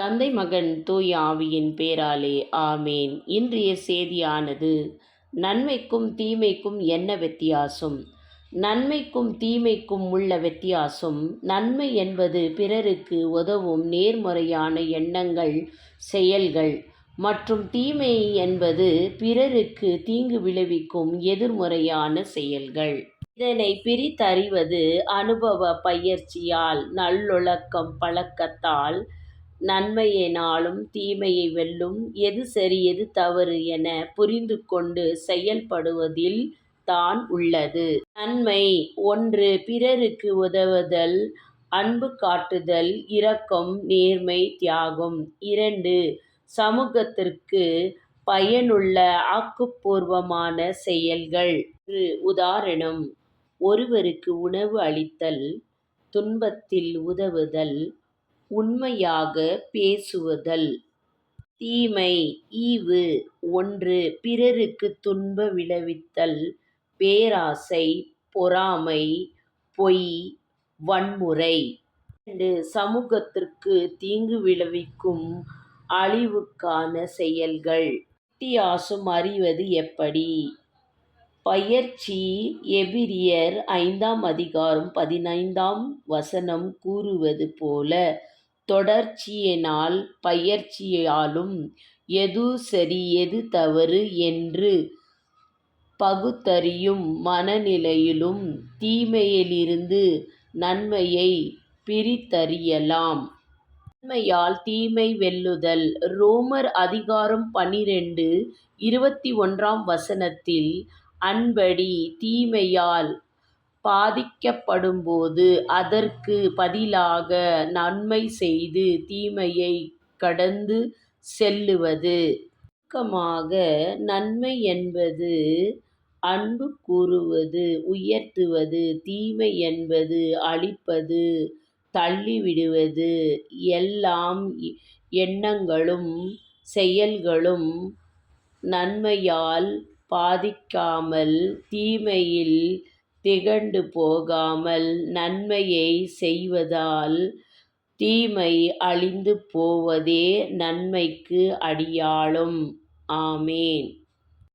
தந்தை மகன் தூய ஆவியின் பேராலே ஆமேன். இன்றைய செய்தியானது நன்மைக்கும் தீமைக்கும் என்ன வித்தியாசம்? நன்மைக்கும் தீமைக்கும் உள்ள வித்தியாசம். நன்மை என்பது பிறருக்கு உதவும் நேர்மறையான எண்ணங்கள், செயல்கள். மற்றும் தீமை என்பது பிறருக்கு தீங்கு விளைவிக்கும் எதிர்மறையான செயல்கள். இதனை பிரித்தறிவது அனுபவ பயிற்சியால், நல்லொழுக்கம் பழக்கத்தால், நன்மையினாலும் தீமையை வெல்லும், எது சரி எது தவறு என புரிந்து கொண்டு செயல்படுவதில் தான் உள்ளது. நன்மை 1. பிறருக்கு உதவுதல், அன்பு காட்டுதல், இரக்கம், நேர்மை, தியாகம். 2. சமூகத்திற்கு பயனுள்ள ஆக்கப்பூர்வமான செயல்கள். உதாரணம்: ஒருவருக்கு உணவு அளித்தல், துன்பத்தில் உதவுதல், உண்மையாக பேசுதல். தீமை ஈவு 1. பிறருக்கு துன்ப விளைவித்தல், பேராசை, பொறாமை, பொய், வன்முறை. 2. சமூகத்திற்கு தீங்கு விளைவிக்கும் அழிவுக்கான செயல்கள். வித்தியாசம் அறிவது எப்படி? பயிற்சி. எபிரியர் 5:15 கூறுவது போல, தொடர்ச்சியினால் பயிற்சியாலும் எது சரி எது தவறு என்று பகுத்தறியும் மனநிலையிலும் தீமையிலிருந்து நன்மையை பிரித்தறியலாம். நன்மையால் தீமை வெல்லுதல். ரோமர் 12:21 அன்படி தீமையால் பாதிக்கப்படும்போது அதற்கு பதிலாக நன்மை செய்து தீமையைக் கடந்து செல்லுவது. சுருக்கமாக, நன்மை என்பது அன்பு கூறுவது, உயர்த்துவது. தீமை என்பது அழிப்பது, தள்ளிவிடுவது. எல்லா எண்ணங்களும் செயல்களும் நன்மையால் பாதிக்காமல், தீமையில் திகண்டு போகாமல் நன்மையை செய்வதால் தீமை அழிந்து போவதே நன்மைக்கு அடியாளம். ஆமேன்.